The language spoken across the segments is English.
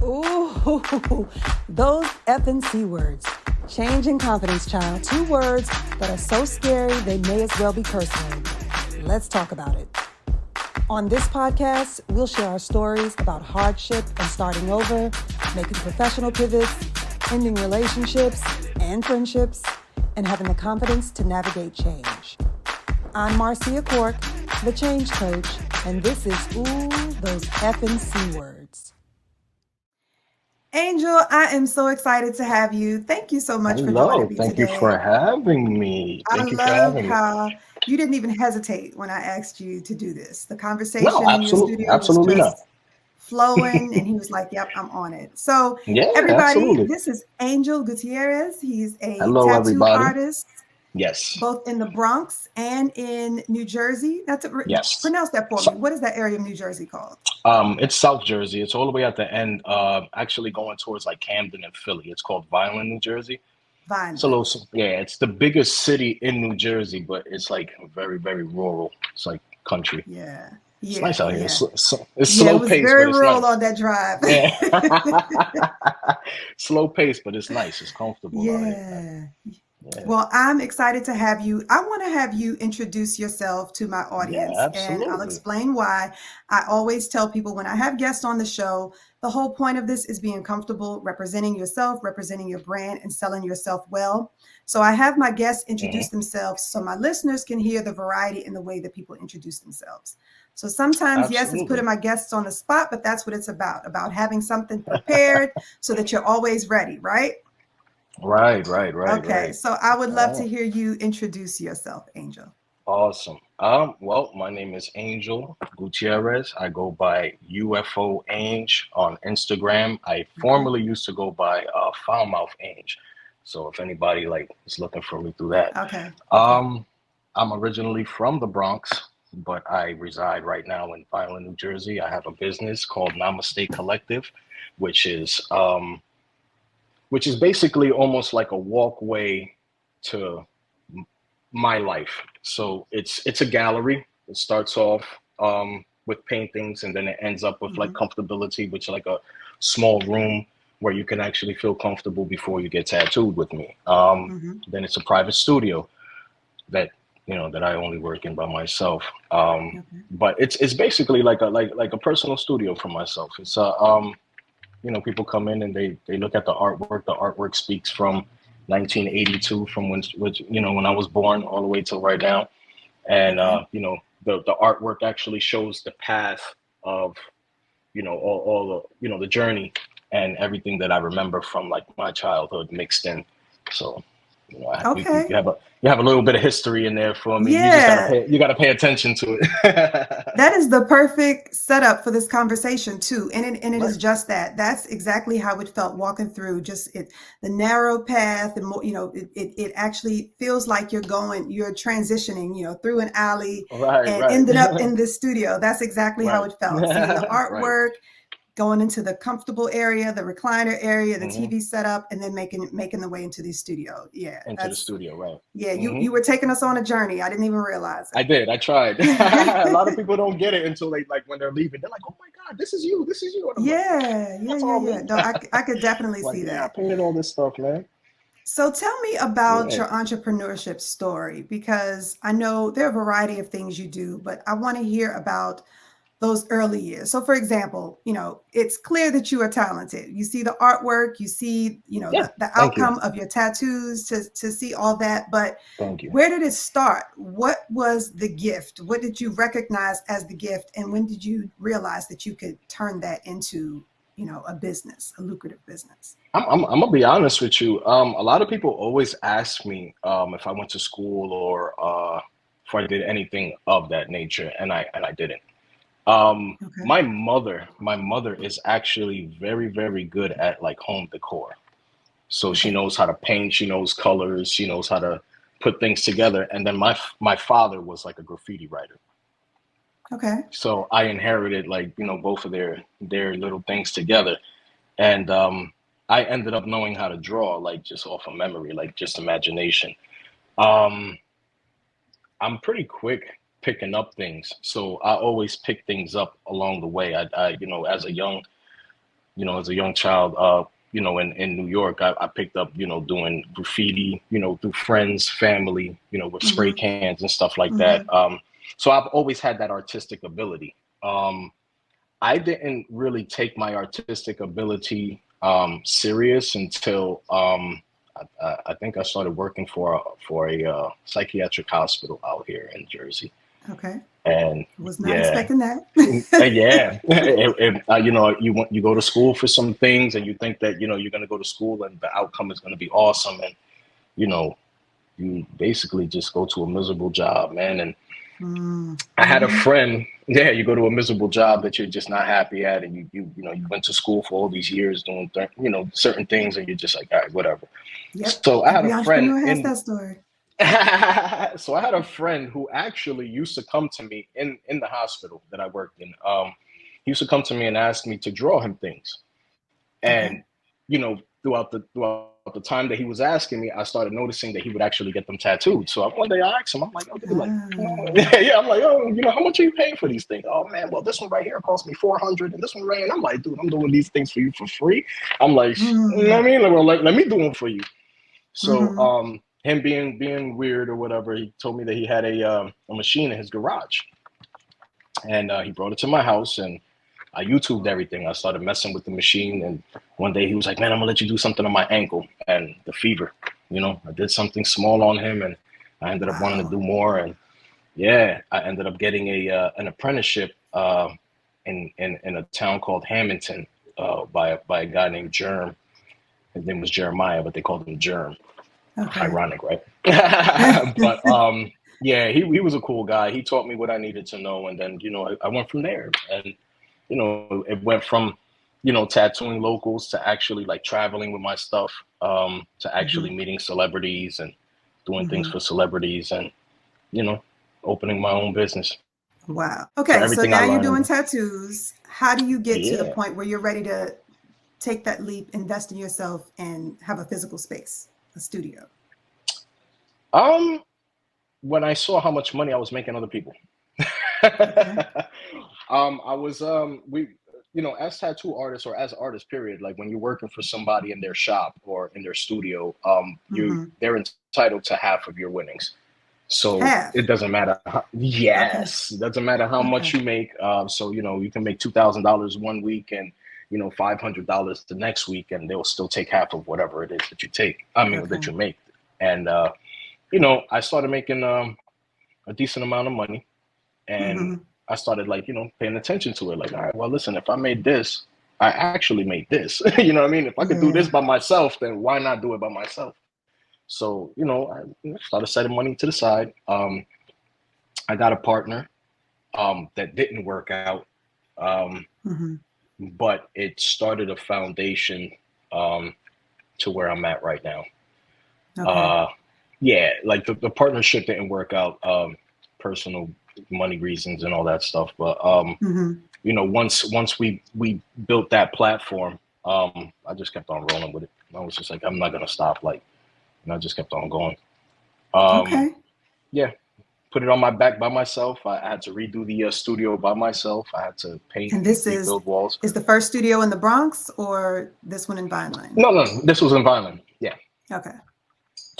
Ooh, those F and C words. Change and confidence, child. 2 words that are so scary they may as well be curse words. Let's talk about it. On this podcast, we'll share our stories about hardship and starting over, making professional pivots, ending relationships and friendships, and having the confidence to navigate change. I'm Marceia, the change coach, and this is Ooh, those F and C words. Angel, I am so excited to have you. Thank you so much for joining me Thank today. you for having me. I love how you didn't even hesitate when I asked you to do this. The conversation in your studio was just flowing, and he was like, "Yep, I'm on it." So, everybody, this is Angel Gutierrez. He's a tattoo artist. Yes. Both in the Bronx and in New Jersey. Pronounce that for me. What is that area of New Jersey called? It's South Jersey. It's all the way at the end, actually going towards like Camden and Philly. It's called Vineland, New Jersey. Vineland. It's the biggest city in New Jersey, but it's like very, very rural. It's like country. Yeah. It's nice out here. It's slow it was pace, very but it's rural nice. on that drive. Yeah. Slow pace, but it's nice. It's comfortable out here. Yeah. Well, I'm excited to have you. I want to have you introduce yourself to my audience, and I'll explain why. I always tell people when I have guests on the show, the whole point of this is being comfortable, representing yourself, representing your brand, and selling yourself well. So I have my guests introduce themselves so my listeners can hear the variety in the way that people introduce themselves. So sometimes, yes, it's putting my guests on the spot, but that's what it's about having something prepared so that you're always ready, right? Right. Okay, so I would love to hear you introduce yourself, Angel. Awesome. Well, my name is Angel Gutierrez. I go by UFO Ange on Instagram. I formerly used to go by Foulmouth Ange. So if anybody is looking for me through that. Okay. I'm originally from the Bronx, but I reside right now in Vineland, New Jersey. I have a business called Namaste Collective, which is basically almost like a walkway to my life. So it's a gallery. It starts off with paintings, and then it ends up with like comfortability, which is like a small room where you can actually feel comfortable before you get tattooed with me. Then it's a private studio that I only work in by myself. But it's basically like a personal studio for myself. It's people come in and they look at the artwork. The artwork speaks from 1982, from when I was born all the way till right now. And the artwork actually shows the path of all the the journey and everything that I remember from like my childhood mixed in. So you have a little bit of history in there for me. Yeah. You gotta pay attention to it. That is the perfect setup for this conversation too. And it is just that. That's exactly how it felt walking through the narrow path, and more, it actually feels like you're transitioning, through an alley ended up in this studio. That's exactly how it felt. Seeing the artwork, going into the comfortable area, the recliner area, the TV setup, and then making the way into the studio. Yeah. Into the studio, right. Yeah, you were taking us on a journey. I didn't even realize it. I did. I tried. A lot of people don't get it until when they're leaving. They're like, "Oh my God, this is you. This is you." Yeah. No, I could definitely see that. I painted all this stuff, man. So tell me about your entrepreneurship story, because I know there are a variety of things you do, but I want to hear about those early years. So for example, it's clear that you are talented. You see the artwork, you see, the outcome of your tattoos to see all that. But where did it start? What was the gift? What did you recognize as the gift? And when did you realize that you could turn that into, a business, a lucrative business? I'm gonna be honest with you. A lot of people always ask me if I went to school or if I did anything of that nature, and I didn't. My mother is actually very, very good at like home decor. So she knows how to paint, she knows colors, she knows how to put things together. And then my father was like a graffiti writer. Okay. So I inherited both of their little things together. And I ended up knowing how to draw just off of memory, just imagination. I'm pretty quick picking up things. So I always pick things up along the way. I as a young as a young child, in New York, I picked up, doing graffiti, through friends, family, with spray Mm-hmm. cans and stuff like that. Mm-hmm. So I've always had that artistic ability. I didn't really take my artistic ability serious until I think I started working for a psychiatric hospital out here in Jersey. Okay. And Was not yeah, expecting that. yeah, you go to school for some things, and you think that you're going to go to school and the outcome is going to be awesome, and you know you basically just go to a miserable job, man. And I had a Mm-hmm. friend. Yeah, you go to a miserable job that you're just not happy at, and you went to school for all these years doing certain things, and you're just like, all right, whatever. Yep. So I had Every a friend entrepreneur has in that story. so I had a friend who actually used to come to me in the hospital that I worked in. He used to come to me and ask me to draw him things. Okay. And throughout the time that he was asking me, I started noticing that he would actually get them tattooed. So one day I asked him, I'm like, oh, dude, like, come on. Ah. Yeah, I'm like, oh, how much are you paying for these things? Oh man, well, this one right here cost me 400, and this one right here. And I'm like, dude, I'm doing these things for you for free. I'm like, you know what I Mm. mean? Like, well, let me do them for you. So Mm-hmm. him being weird or whatever, he told me that he had a machine in his garage, and he brought it to my house, and I YouTubed everything. I started messing with the machine, and one day he was like, "Man, I'm gonna let you do something on my ankle." And the fever, I did something small on him, and I ended up wanting to Wow. do more. And yeah, I ended up getting an apprenticeship in a town called Hamilton by a guy named Germ. His name was Jeremiah, but they called him Germ. Okay. Ironic, right? But yeah, he was a cool guy. He taught me what I needed to know, and then I went from there, and it went from tattooing locals to actually like traveling with my stuff, to Mm-hmm. actually meeting celebrities and doing things Mm-hmm. for celebrities, and you know opening my own business. Wow. So Okay, so everything I now you're doing learned, tattoos. How do you get to the yeah. point where you're ready to take that leap, invest in yourself, and have a physical space, a studio? Um, when I saw how much money I was making other people. Okay. I was we as tattoo artists or as artists period, like when you're working for somebody in their shop or in their studio, Mm-hmm. they're entitled to half of your winnings. So Half. it doesn't matter Okay. yes, it doesn't matter how much Okay. you make. So you can make $2,000 one week and $500 the next week, and they'll still take half of whatever it is that you take. I mean that Okay. you make. And I started making a decent amount of money, and Mm-hmm. I started like paying attention to it. Like, all right, well, listen, if I made this, I actually made this. You know what I mean? If I could do this Yeah. by myself, then why not do it by myself? So I started setting money to the side. I got a partner that didn't work out, um, Mm-hmm. but it started a foundation um, to where I'm at right now. Okay. Uh, yeah, like the partnership didn't work out, personal money reasons and all that stuff. But Mm-hmm. once we built that platform, I just kept on rolling with it. I was just like, I'm not gonna stop. Like, and I just kept on going. Um, Okay. yeah, put it on my back by myself. I had to redo the studio by myself. I had to paint And and this rebuild walls. is the first studio in the Bronx or this one in Vineland? No, no, this was in Vineland. Yeah, Okay.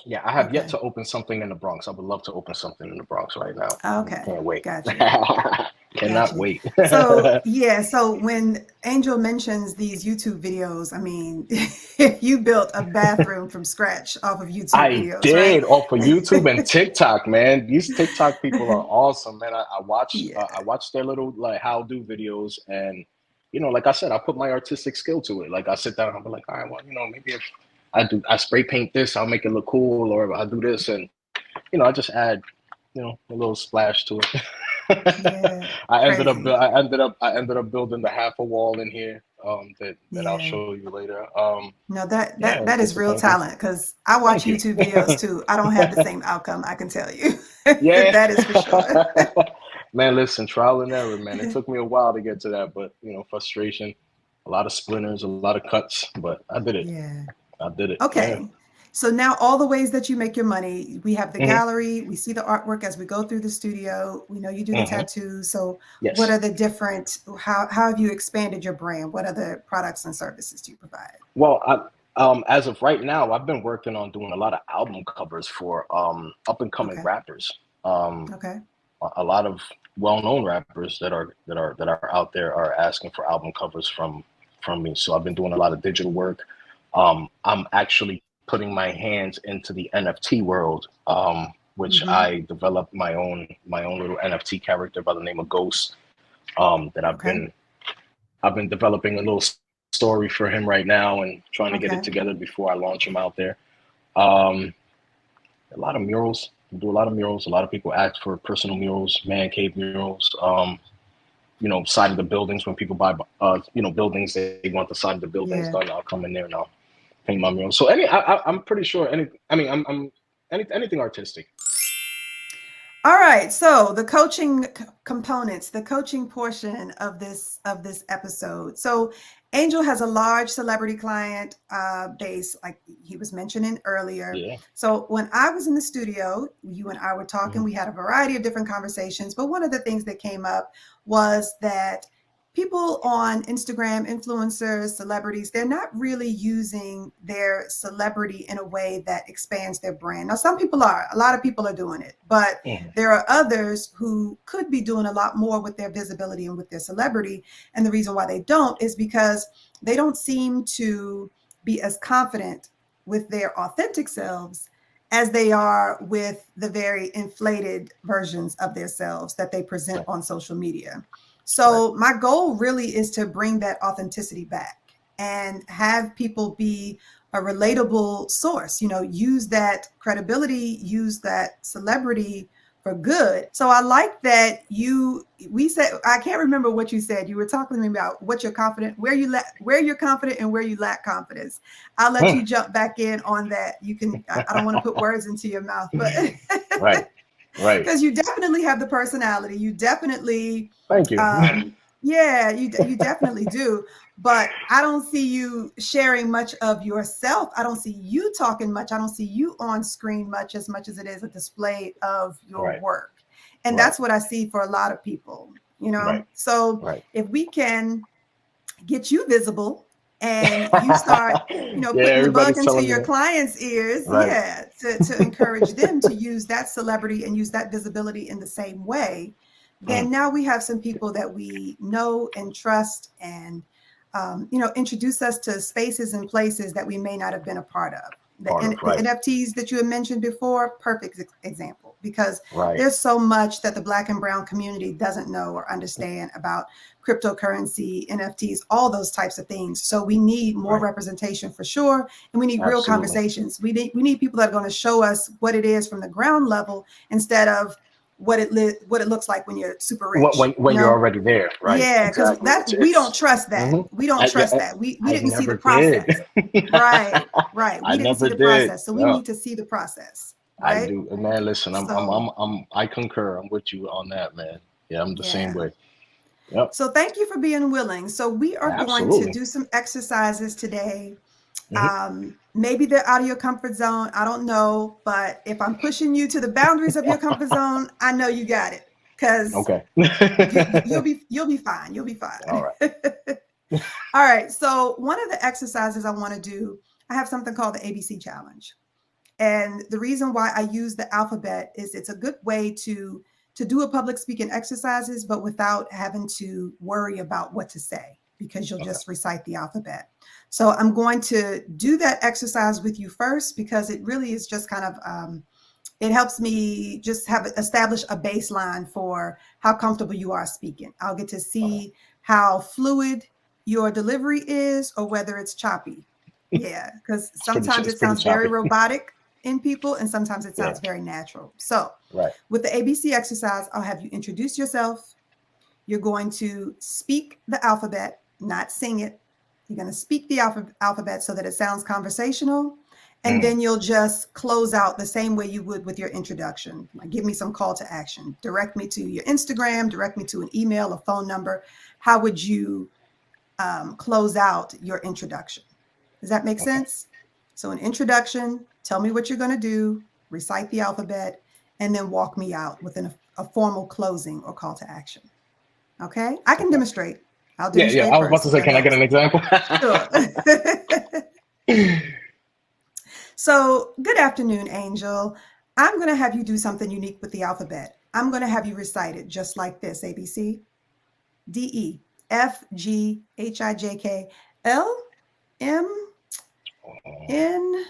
yeah. I have yet Okay. to open something in the Bronx. I would love to open something in the Bronx right now. Okay. Can't wait. Got you. Got Cannot you. wait. So yeah, so when Angel mentions these YouTube videos, I mean, you built a bathroom from scratch off of YouTube I videos, right? did off of YouTube and TikTok, man. These TikTok people are awesome, man. I Yeah. watch their little like how do videos, and like I said, I put my artistic skill to it. Like I sit down and I'm like, all right, well, maybe if I spray paint this, I'll make it look cool, or I do this, and I just add, a little splash to it. Yeah. I Crazy. ended up building the half a wall in here, that I'll Yeah. show you later. No, that Yeah, that that is just a real painting. talent because I watch Thank you. YouTube videos too. I don't have the same outcome, I can tell you. Yeah. That is for sure. Man, listen, trial and error, man. It took me a while to get to that, but frustration, a lot of splinters, a lot of cuts, but I did it. Yeah. I did it. Yeah. Okay. So now all the ways that you make your money, we have the Hmm. gallery, we see the artwork as we go through the studio. We know you do the Hmm. tattoos. So what Yes. are the different, how have you expanded your brand? What other products and services do you provide? Well, as of right now, I've been working on doing a lot of album covers for up and coming Okay. rappers. Um, Okay. a lot of well-known rappers that are out there are asking for album covers from me. So I've been doing a lot of digital work. I'm actually putting my hands into the NFT world, which Mm-hmm. I developed my own little NFT character by the name of Ghost. That Okay. I've been developing a little story for him right now and trying to get it Okay. together before I launch him out there. Um, a lot of murals. We do a lot of murals. A lot of people ask for personal murals, man cave murals. Side of the buildings when people buy, buildings, they want the side of the buildings Yeah. done. I'll come in there and I'll paint my mural. So I'm pretty sure any. I mean, anything artistic. All right, so the coaching components, the coaching portion of this episode. So Angel has a large celebrity client base, like he was mentioning earlier. Yeah. So when I was in the studio, you and I were talking. Hmm. We had a variety of different conversations, but one of the things that came up was that people on Instagram, influencers, celebrities, they're not really using their celebrity in a way that expands their brand. Now, some people are, a lot of people are doing it, but Hmm. there are others who could be doing a lot more with their visibility and with their celebrity. And the reason why they don't is because they don't seem to be as confident with their authentic selves as they are with the very inflated versions of their selves that they present Right. on social media. Right. So my goal really is to bring that authenticity back and have people be a relatable source, use that credibility, use that celebrity for good. So I like that we said, I can't remember what you said. You were talking to me about what you're confident, where you're confident and where you lack confidence. I'll let you jump back in on that. You can, I don't want to put words into your mouth, but Right. Right. because you definitely have the personality. You definitely, Thank you. yeah, you definitely do. But I don't see you sharing much of yourself. I don't see you talking much. I don't see you on screen much as it is a display of your Right. work. And Right. that's what I see for a lot of people, Right. So Right. if we can get you visible and you start, Yeah. putting the bug Everybody's into telling me your that. clients' ears, Right. yeah, to encourage them to use that celebrity and use that visibility in the same way, Mm. then now we have some people that we know and trust and, introduce us to spaces and places that we may not have been a part of. Part of. The Right. NFTs that you had mentioned before, perfect example, because Right. there's so much that the Black and Brown community doesn't know or understand about cryptocurrency, NFTs, all those types of things. So we need more Right. representation for sure. And we need real Absolutely. conversations. We need people that are going to show us what it is from the ground level instead of what it looks like when you're super rich, When you're already there. Right. Yeah, because Exactly. that we don't trust that. Mhm. We don't Yeah, trust that. We I didn't see the never did. process. Right, right. We I didn't see never the did. process. So we No, need to see the process, I right? do. And man, listen, So I concur. I'm with you on that, man. Yeah, I'm the same yeah. way. Yep. So thank you for being willing. So we are going to Absolutely. do some exercises today. Hmm. Maybe they're out of your comfort zone. I don't know, but if I'm pushing you to the boundaries of your comfort zone, I know you got it because Okay. you'll be fine. You'll be All fine. right. All right. So one of the exercises I want to do, I have something called the ABC challenge. And the reason why I use the alphabet is it's a good way to do a public speaking exercises, but without having to worry about what to say because you'll Okay. just recite the alphabet. So I'm going to do that exercise with you first because it really is just kind of it helps me just have establish a baseline for how comfortable you are speaking. I'll get to Okay. see how fluid your delivery is or whether it's choppy. Yeah, because sometimes It's it pretty sounds very choppy. robotic in people and sometimes it Yeah. sounds very natural. So Right. with the ABC exercise, I'll have you introduce yourself. You're going to speak the alphabet, not sing it. You're going to speak the alphabet so that it sounds conversational. And Mm. then you'll just close out the same way you would with your introduction. Like, give me some call to action. Direct me to your Instagram, direct me to an email, a phone number. How would you close out your introduction? Does that make Okay. sense? So an introduction, tell me what you're going to do, recite the alphabet, and then walk me out with a formal closing or call to action. Okay? I can demonstrate. I'll Yeah. demonstrate I was about first to if say, that can I get helps. an example? Sure. So, good afternoon, Angel. I'm going to have you do something unique with the alphabet. I'm going to have you recite it just like this: A, B, C, D, E, F, G, H, I, J, K, L, M, N,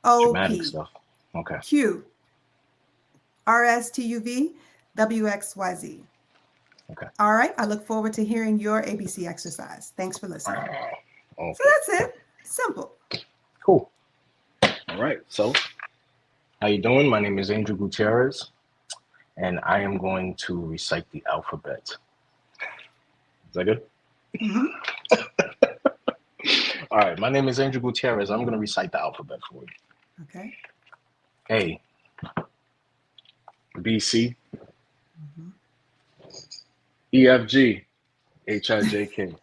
O, Dramatic P, stuff. Okay. Q, R, S, T, U, V, W, X, Y, Z. Okay. All right. I look forward to hearing your ABC exercise. Thanks for listening. So Okay. that's it. Simple. Cool. All right. So, how you doing? My name is Angel Gutierrez, and I am going to recite the alphabet. Is that good? Mm-hmm. All right. My name is Angel Gutierrez. I'm going to recite the alphabet for you. Okay. A, B, C, Mm-hmm. E, F, G, H, I, J, K,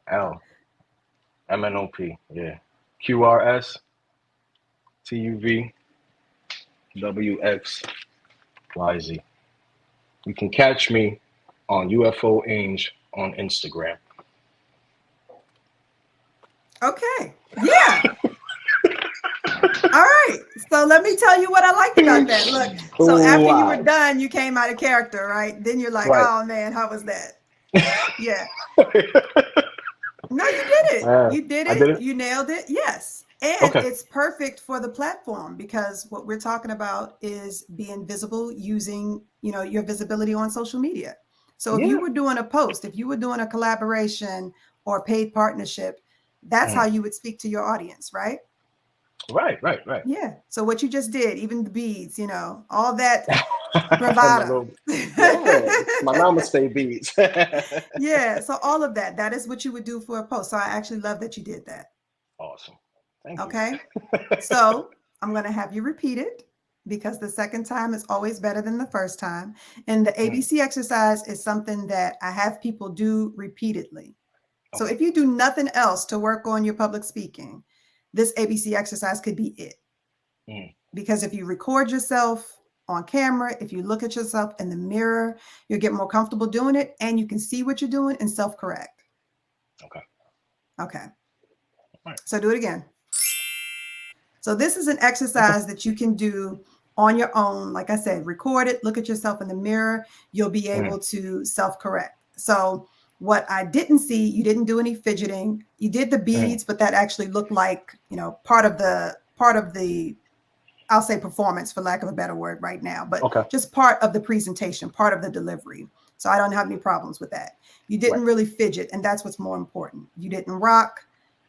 L, M, N, O, P. Yeah. Q, R, S, T, U, V, W, X, Y, Z. You can catch me on UFO Ange on Instagram. Okay. Yeah. All right. So let me tell you what I liked about that. Look, so after you were Wow. done, you came out of character, right? Then you're like, Right. oh man, how was that? Yeah. No, you did it. You did I did it. it. You nailed it. Yes. And Okay. it's perfect for the platform because what we're talking about is being visible using, your visibility on social media. So if you Yeah. were doing a post, if you were doing a collaboration or paid partnership, that's how you would speak to your audience, right? Right. Right. Right. Yeah. So what you just did, even the beads, all that My bravado. little, yeah. My namaste beads. Yeah. So all of that, that is what you would do for a post. So I actually love that you did that. Awesome. Thank you. Okay. So I'm going to have you repeat it because the second time is always better than the first time. And the ABC exercise is something that I have people do repeatedly. So Okay. if you do nothing else to work on your public speaking, this ABC exercise could be it. Because if you record yourself on camera, if you look at yourself in the mirror, you'll get more comfortable doing it and you can see what you're doing and self-correct. Okay. Okay. Right. So do it again. So this is an Okay. exercise that you can do on your own. Like I said, record it, look at yourself in the mirror. You'll be able to self-correct. So what I didn't see, you didn't do any fidgeting. You did the beads, but that actually looked like, part of the I'll say performance for lack of a better word right now, but Okay. just part of the presentation, part of the delivery. So I don't have any problems with that. You didn't Right. really fidget, and that's what's more important. You didn't rock.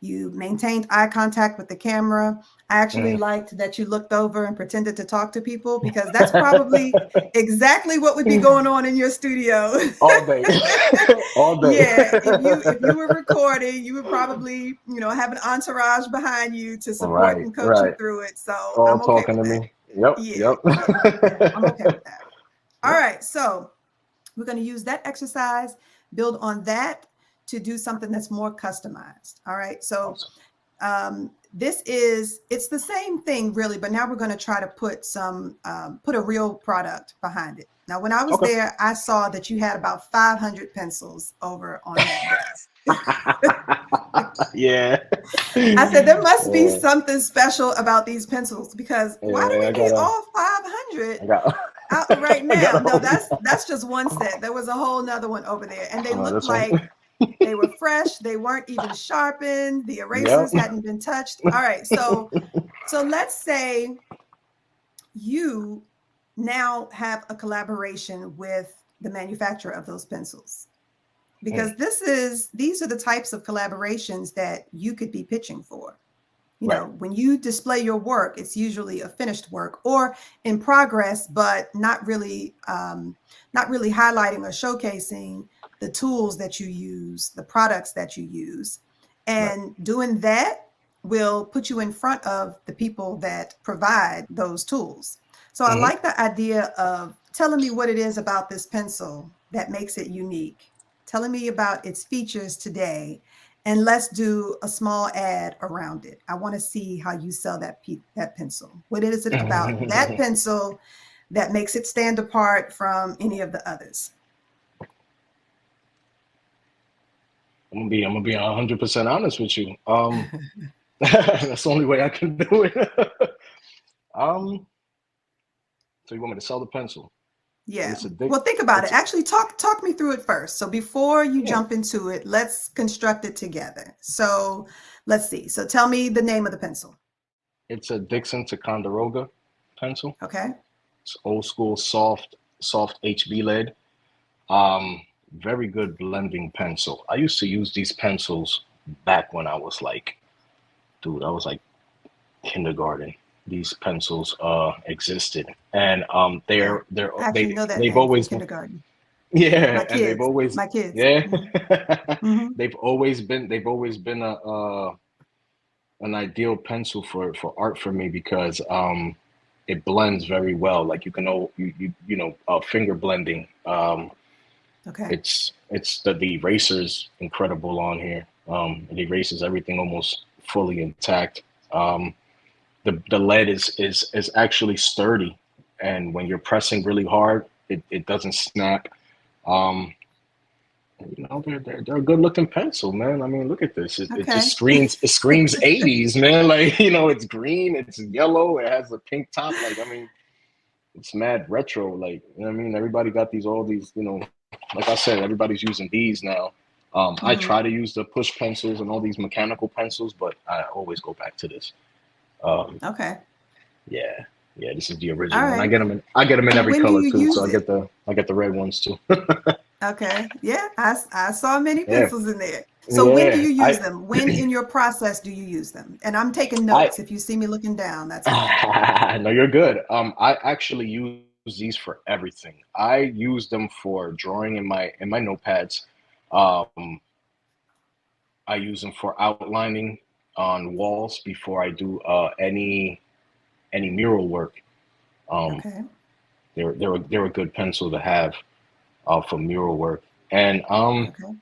You maintained eye contact with the camera. I actually liked that you looked over and pretended to talk to people because that's probably exactly what would be going on in your studio. All day. All day. Yeah, if you were recording, you would probably, have an entourage behind you to support Right. and coach you Right. through it. So All I'm okay talking with to that. me. Yep. Yeah, Yep. yeah. I'm okay with that. All Yep. right, so we're going to use that exercise, build on that to do something that's more customized. All right, so Awesome. it's the same thing really, but now we're going to try to put a real product behind it. Now, when I was Okay. there, I saw that you had about 500 pencils over on that desk. Yeah. I said, there must be Yeah. something special about these pencils because why do Yeah. we need all 500 I got. out right I now? got. No, that's just one set. There was a whole nother one over there, and they looked This one. like they were fresh. They weren't even sharpened. The Yep. erasers hadn't been touched. All right, so let's say you now have a collaboration with the manufacturer of those pencils because these are the types of collaborations that you could be pitching for. Right. When you display your work, it's usually a finished work or in progress, but not really highlighting or showcasing the tools that you use, the products that you use. Right. And doing that will put you in front of the people that provide those tools. So I like the idea of telling me what it is about this pencil that makes it unique, telling me about its features today, And let's do a small ad around it. I want to see how you sell that pencil. What is it about that pencil that makes it stand apart from any of the others? I'm gonna be 100% honest with you. That's the only way I can do it. um, so you want me to sell the pencil? Well, Yeah. Well, think about it. Actually, talk me through it first. So before you jump into it, let's construct it together. So let's see. So tell me the name of the pencil. It's a Dixon Ticonderoga pencil. Okay. It's old school, soft HB lead. Um, Very good blending pencil. I used to use these pencils back when I was like, dude, I was like kindergarten. These pencils existed, and I actually know that they've name from always kindergarten. yeah, My and they've kids. always My kids. yeah, Mm-hmm. they've always been a an ideal pencil for art for me because it blends very well. Like you can know you know finger blending. Okay. It's the eraser's incredible on here. It erases everything almost fully intact. The lead is actually sturdy, and when you're pressing really hard, it doesn't snap. Um, you know, they're a good looking pencil, man. I mean, look at this. It just Okay. screams 80s, man. Like, you know, it's green, it's yellow, it has a pink top. Like, I mean, it's mad retro. Like, you know what I mean? Everybody got all these, you know, like I said, everybody's using these now. I try to use the push pencils and all these mechanical pencils, but I always go back to this. Okay. Yeah, yeah, this is the All original, and right. I get them in And every when do color you too. So use it? I get the red ones too. Okay. Yeah, I saw many Yeah, pencils in there. So when do yeah. you use them? When in your process do you use them? And I'm taking I notes. If you see me looking down, that's why. no, you're good. I actually use these for everything. I use them for drawing in my notepads. Um, I use them for outlining on walls before I do any mural work. Um, Okay. they're a good pencil to have for mural work. And Okay.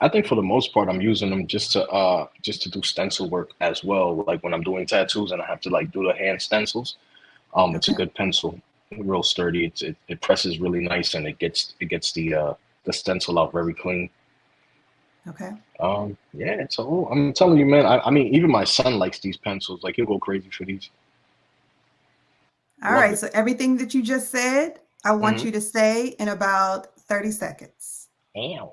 I think for the most part, I'm using them just to do stencil work as well. Like when I'm doing tattoos and I have to like do the hand stencils. It's a Okay. good pencil, real sturdy. It presses really nice and it gets the stencil out very clean. Okay. Yeah. So I'm telling you, man. I mean, even my son likes these pencils. Like he'll go crazy for these. All Love right. it. So everything that you just said, I want Hmm. you to say in about 30 seconds. Ow.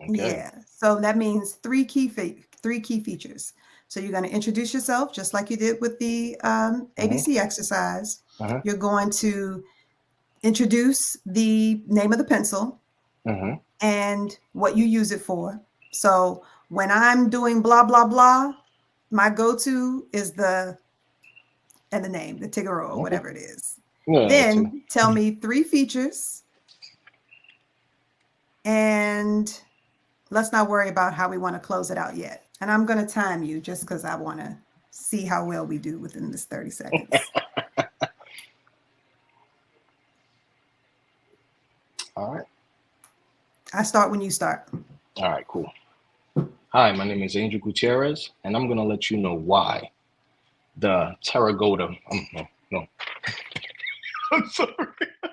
Okay. Yeah. So that means three key features. So you're going to introduce yourself just like you did with the Hmm. ABC exercise. Hmm. You're going to introduce the name of the pencil Hmm. and what you use it for. So when I'm doing blah, blah, blah, my go-to is the name, the Tigaro or Okay. whatever it is. Yeah. Too. Then tell me three features, and let's not worry about how we want to close it out yet. And I'm going to time you just because I want to see how well we do within this 30 seconds. All right. I start when you start. All right. Cool. Hi, my name is Angel Gutierrez, and I'm gonna let you know why the Terragoda. No, no. I'm sorry.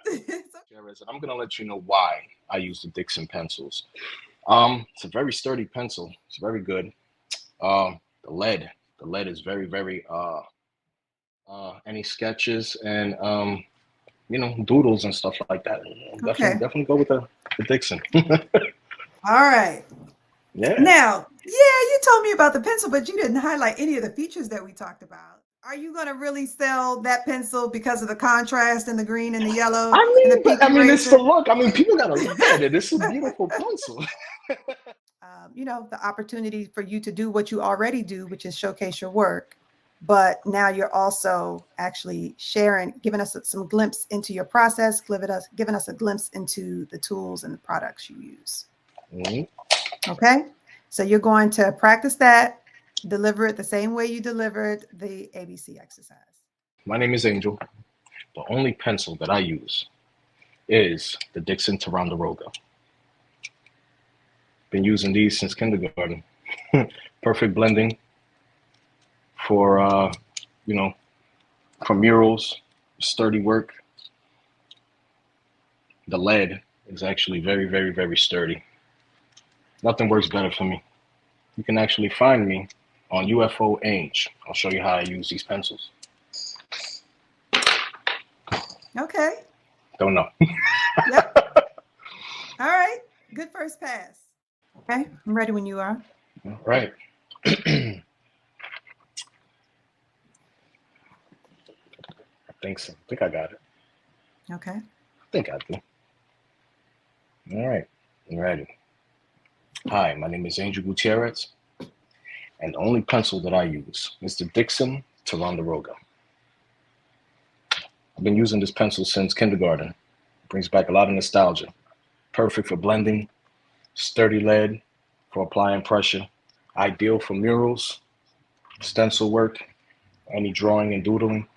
Gutierrez, and I'm gonna let you know why I use the Dixon pencils. It's a very sturdy pencil. It's very good. The lead is very any sketches and you know doodles and stuff like that. Okay. Definitely go with the Dixon. All right. Yeah. Now, yeah, you told me about the pencil, but you didn't highlight any of the features that we talked about. Are you going to really sell that pencil because of the contrast and the green and the yellow and the pink I mean, it's the eraser? look. I mean, people gotta look at it. It's a beautiful pencil. The opportunity for you to do what you already do, which is showcase your work. But now you're also actually sharing, giving us some glimpse into your process, giving us a glimpse into the tools and the products you use. Mm-hmm. Okay. So you're going to practice that, deliver it the same way you delivered the ABC exercise. My name is Angel. The only pencil that I use is the Dixon Ticonderoga. Been using these since kindergarten. Perfect blending for, for murals, sturdy work. The lead is actually very, very, very sturdy. Nothing works better for me. You can actually find me on UFO Ange. I'll show you how I use these pencils. Okay. Don't know. Yep. All right. Good first pass. Okay. I'm ready when you are. All right. I think so. I think I got it. Okay. I think I do. All right. I'm ready. Hi, my name is Angel Gutierrez, and the only pencil that I use is the Dixon Ticonderoga. I've been using this pencil since kindergarten. It brings back a lot of nostalgia. Perfect for blending, sturdy lead for applying pressure, ideal for murals, stencil work, any drawing and doodling.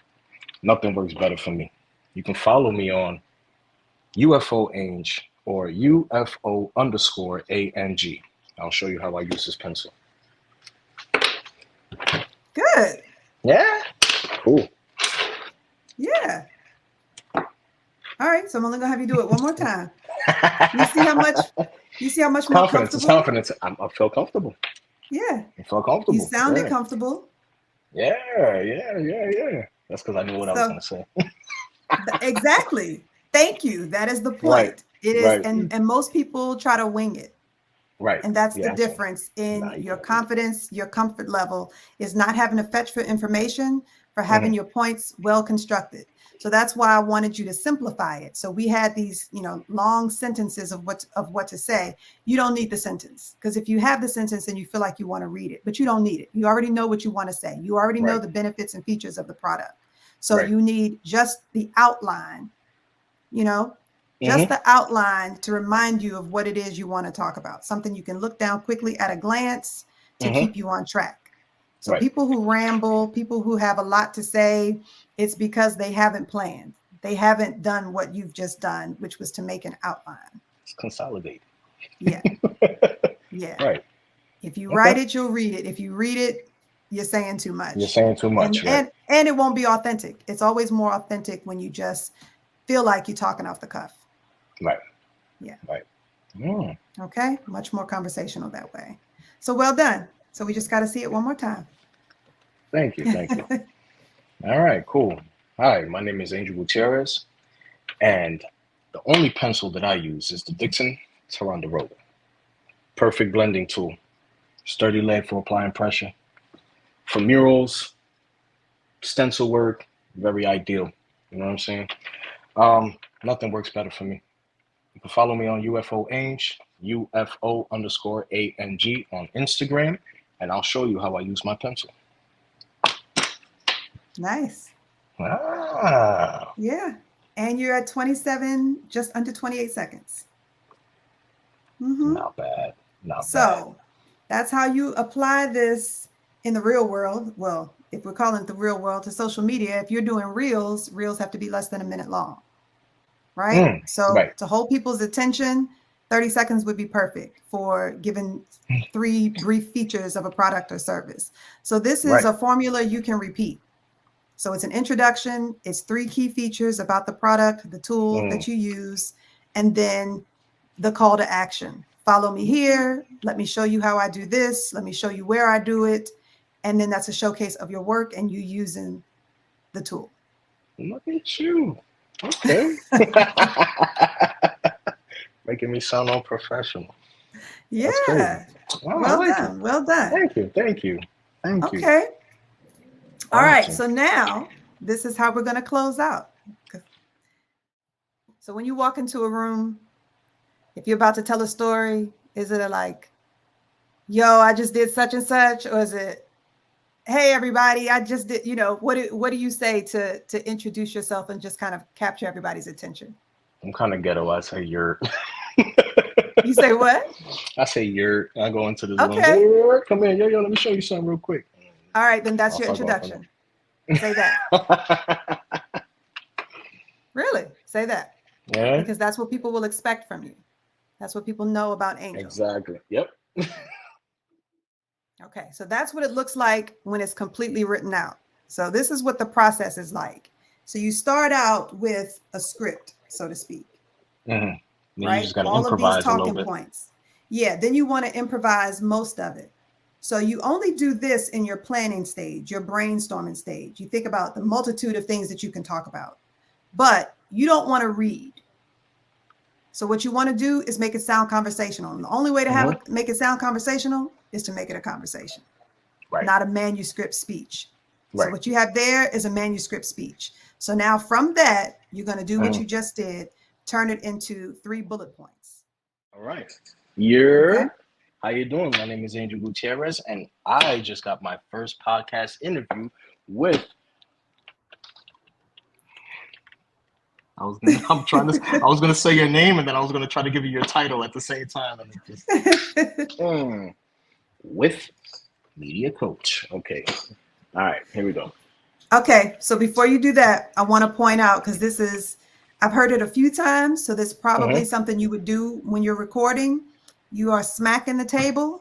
Nothing works better for me. You can follow me on UFO Ange or UFO_ANG. I'll show you how I use this pencil. Good. Yeah. Cool. Yeah. All right. So I'm only gonna have you do it one more time. You see how much more Confidence. It's confidence. I feel comfortable. Yeah. I feel comfortable. You sounded comfortable. Yeah. That's because I knew what I was going to say. Exactly. Thank you. That is the point. Right. It is, Right. and most people try to wing it. Right. And that's the difference in your confidence, your comfort level is not having to fetch for information, for having your points well constructed. So that's why I wanted you to simplify it. So we had these, long sentences of what to say. You don't need the sentence, because if you have the sentence and you feel like you want to read it, but you don't need it. You already know what you want to say. You already know the benefits and features of the product. So you need just the outline, just the outline to remind you of what it is you want to talk about. Something you can look down quickly at a glance to keep you on track. So people who ramble, people who have a lot to say, it's because they haven't planned. They haven't done what you've just done, which was to make an outline. It's consolidate. Yeah. Yeah. Right. If you write it, you'll read it. If you read it, you're saying too much. You're saying too much. And it won't be authentic. It's always more authentic when you just feel like you're talking off the cuff. Right. Yeah. Right. Okay. Much more conversational that way. So well done. So we just got to see it one more time. Thank you. Thank you. All right, cool. Hi, my name is Angel Gutierrez, and the only pencil that I use is the Dixon Ticonderoga. Perfect blending tool. Sturdy lead for applying pressure. For murals, stencil work, very ideal. You know what I'm saying? Nothing works better for me. You can follow me on UFO Ange, UFO_ANG on Instagram, and I'll show you how I use my pencil. Nice. Ah. Yeah. And you're at 27, just under 28 seconds. Not bad. So that's how you apply this in the real world. Well, if we're calling it the real world, to social media, if you're doing reels have to be less than a minute long. Right? To hold people's attention, 30 seconds would be perfect for giving 3 brief features of a product or service. So this is a formula you can repeat. So it's an introduction, it's 3 key features about the product, the tool that you use, and then the call to action. Follow me here. Let me show you how I do this. Let me show you where I do it. And then that's a showcase of your work and you using the tool. Look at you. Okay. Making me sound unprofessional. Yeah. Well done. Well done. Thank you. Okay. All right. So now this is how we're going to close out. So when you walk into a room, if you're about to tell a story, is it like, yo, I just did such and such? Or is it, hey, everybody, I just did, what do you say to introduce yourself and just kind of capture everybody's attention? I'm kind of ghetto. I say you're. You say what? I say you're. I go into the room. Okay. Hey, come in. Yo, let me show you something real quick. All right, then that's your introduction. Say that. Really? Say that. Yeah. Because that's what people will expect from you. That's what people know about Angel. Exactly. Yep. Okay, so that's what it looks like when it's completely written out. So this is what the process is like. So you start out with a script, so to speak, Then you right? just got to All of these improvise a little talking bit. points. Yeah, then you want to improvise most of it. So you only do this in your planning stage, your brainstorming stage. You think about the multitude of things that you can talk about, but you don't want to read. So what you want to do is make it sound conversational. And the only way to make it sound conversational is to make it a conversation, Right. not a manuscript speech. So Right. what you have there is a manuscript speech. So now from that, you're going to do what you just did, turn it into 3 bullet points. All right. Okay. How you doing? My name is Angel Gutierrez, and I just got my first podcast interview with. I was gonna say your name, and then I was gonna try to give you your title at the same time, and it just with Media Coach. Okay. All right. Here we go. Okay. So before you do that, I want to point out, because I've heard it a few times. So this is probably something you would do when you're recording. You are smacking the table.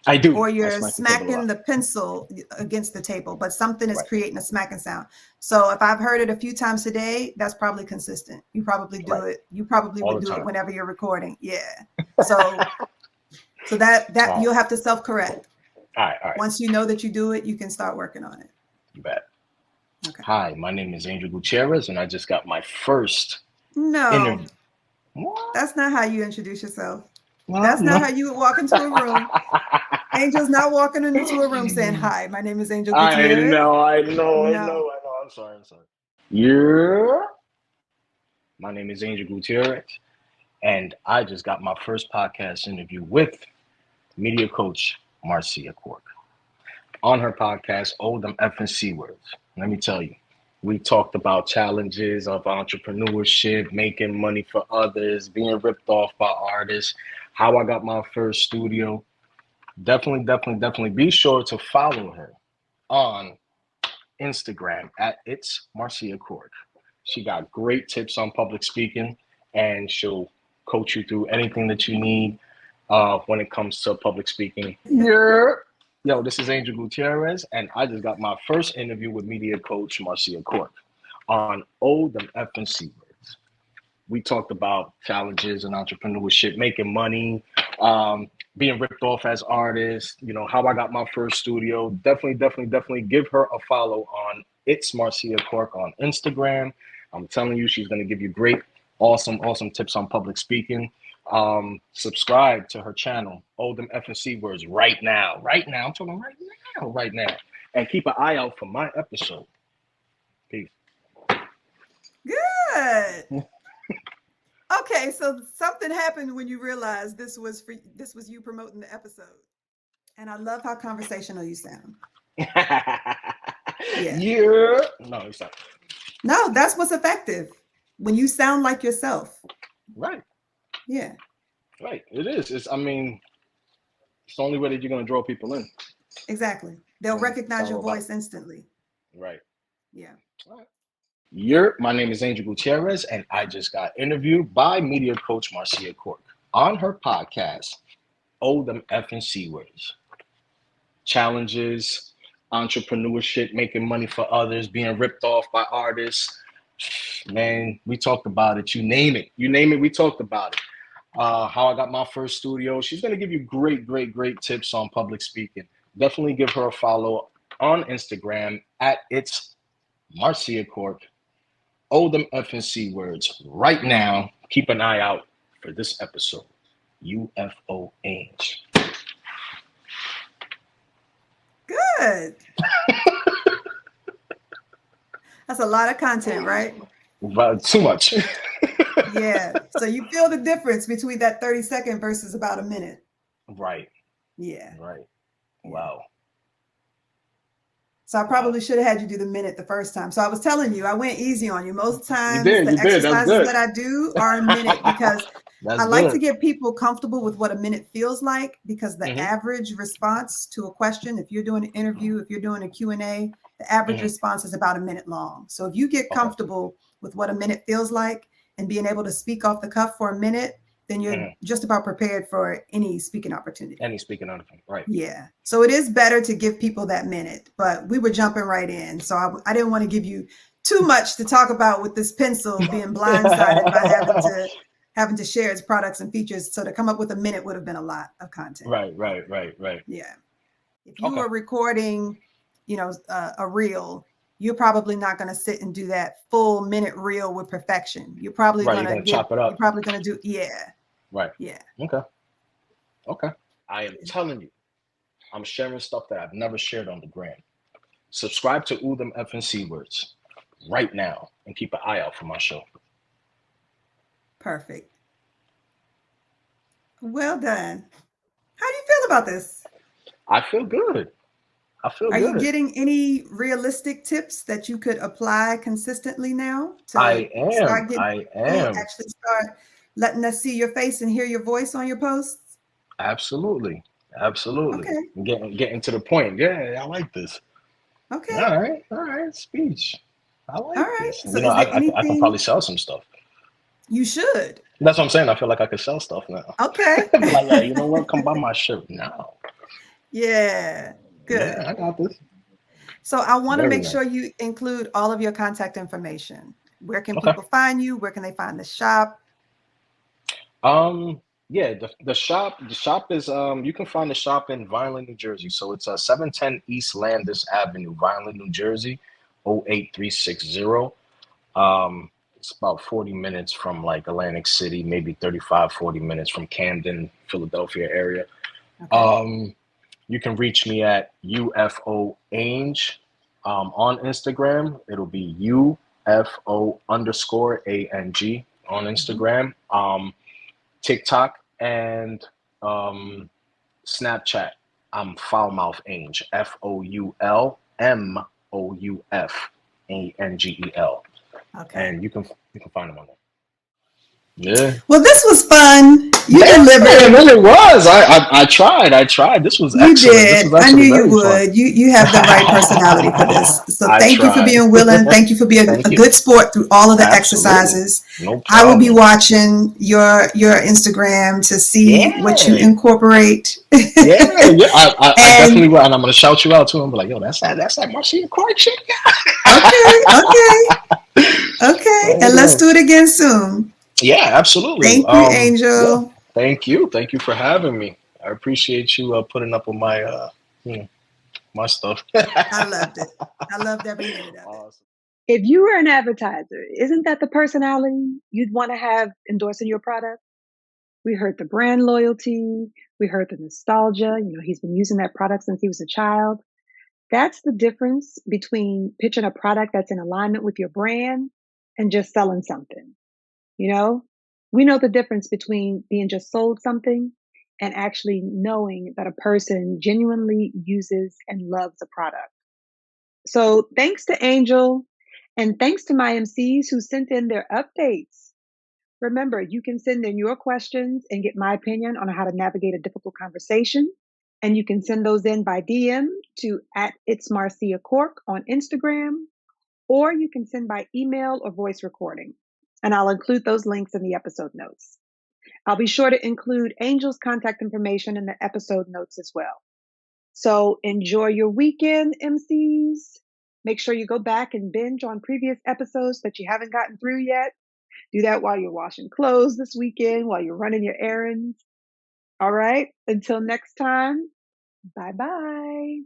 I do. Or you're smacking the pencil against the table, but something is creating a smacking sound. So if I've heard it a few times today, that's probably consistent. You probably do it. You probably would do it whenever you're recording. Yeah. So that you'll have to self-correct. All right. Once you know that you do it, you can start working on it. You bet. Okay. Hi, my name is Angel Gutierrez, and I just got my first interview. That's not how you introduce yourself. That's not how you would walk into a room. Angel's not walking into a room saying, "Hi, my name is Angel Gutierrez." I know. I'm sorry. Yeah. My name is Angel Gutierrez, and I just got my first podcast interview with media coach Marceia Cork. On her podcast, Oh Them Effing C Words. Let me tell you, we talked about challenges of entrepreneurship, making money for others, being ripped off by artists, how I got my first studio. Definitely be sure to follow her on Instagram at It's Marceia Cork. She got great tips on public speaking, and she'll coach you through anything that you need when it comes to public speaking. Yeah. Yo, this is Angel Gutierrez, and I just got my first interview with media coach Marceia Cork on Oh Them Effing C Words. We talked about challenges and entrepreneurship, making money, being ripped off as artists, how I got my first studio. Definitely give her a follow on It's Marceia Cork on Instagram. I'm telling you, she's going to give you great, awesome tips on public speaking. Subscribe to her channel, Oh Them Effing C Words, right now. I'm talking right now. And keep an eye out for my episode. Peace. Good. Okay, so something happened when you realized this was you promoting the episode. And I love how conversational you sound. Yeah. No, it's not. No, that's what's effective. When you sound like yourself. Right. Yeah. Right. It is. It's the only way that you're going to draw people in. Exactly. They'll recognize your voice instantly. Right. Yeah. All right. My name is Angel Gutierrez, and I just got interviewed by media coach Marceia Cork on her podcast, Oh Them Effing C Words. Challenges, entrepreneurship, making money for others, being ripped off by artists. Man, we talked about it. You name it, we talked about it. How I got my first studio. She's going to give you great tips on public speaking. Definitely give her a follow on Instagram at It's Marceia Cork. Oh Them Effing C Words right now. Keep an eye out for this episode. UFO Ainge. Good. That's a lot of content, right? But too much. Yeah. So you feel the difference between that 30-second versus about a minute. Right. Yeah. Right. Wow. So I probably should have had you do the minute the first time. So I was telling you, I went easy on you. Most times the exercises that I do are a minute because I like to get people comfortable with what a minute feels like, because the average response to a question, if you're doing an interview, if you're doing a Q&A, the average response is about a minute long. So if you get comfortable with what a minute feels like and being able to speak off the cuff for a minute, then you're just about prepared for any speaking opportunity. Any speaking opportunity, right? Yeah. So it is better to give people that minute, but we were jumping right in. So I didn't want to give you too much to talk about with this pencil being blindsided by having to share its products and features. So to come up with a minute would have been a lot of content. Right. Yeah. If you were recording, a reel, you're probably not going to sit and do that full minute reel with perfection. You're probably going to chop it up. You're probably going to do, Right. Yeah. Okay. I am telling you, I'm sharing stuff that I've never shared on the gram. Subscribe to them FNC words right now and keep an eye out for my show. Perfect. Well done. How do you feel about this? I feel good. Are you getting any realistic tips that you could apply consistently now? I am. Actually start letting us see your face and hear your voice on your posts? Absolutely. Okay. Getting to the point. Yeah, I like this. Okay. All right. Speech. I like this. So I can probably sell some stuff. You should. That's what I'm saying. I feel like I could sell stuff now. Okay. Like, yeah, you know what? Come buy my shirt now. Yeah. Good. Yeah, I got this. So I want to make sure you include all of your contact information. Where can people find you? Where can they find the shop? Yeah, the shop is you can find the shop in Vineland, New Jersey. So it's 710 East Landis Avenue, Vineland, New Jersey, 08360. It's about 40 minutes from like Atlantic City, maybe 35, 40 minutes from Camden, Philadelphia area. Okay. You can reach me at UFO Ange on Instagram. It'll be UFO_ANG on Instagram. TikTok and Snapchat. I'm Foulmouth Ange. FOULMOUFANGEL. Okay. And you can find them on there. Yeah. Well, this was fun. You delivered. It was. I tried. This was excellent. You did. I knew you would. You have the right personality for this. So thank you for being willing. Thank you for being a good sport through all of the exercises. No problem. I will be watching your Instagram to see what you incorporate. I definitely will. And I'm going to shout you out too. I'm like, yo, that's that Marceia Clark shit. Okay. And let's do it again soon. Yeah, absolutely. Thank you, Angel. Yeah. Thank you for having me. I appreciate you putting up with my my stuff. I loved it. I loved every minute of it. If you were an advertiser, isn't that the personality you'd want to have endorsing your product? We heard the brand loyalty. We heard the nostalgia. He's been using that product since he was a child. That's the difference between pitching a product that's in alignment with your brand and just selling something. We know the difference between being just sold something and actually knowing that a person genuinely uses and loves a product. So thanks to Angel and thanks to my MCs who sent in their updates. Remember, you can send in your questions and get my opinion on how to navigate a difficult conversation. And you can send those in by DM to @itsmarceiacork on Instagram, or you can send by email or voice recording. And I'll include those links in the episode notes. I'll be sure to include Angel's contact information in the episode notes as well. So enjoy your weekend, MCs. Make sure you go back and binge on previous episodes that you haven't gotten through yet. Do that while you're washing clothes this weekend, while you're running your errands. All right. Until next time. Bye-bye.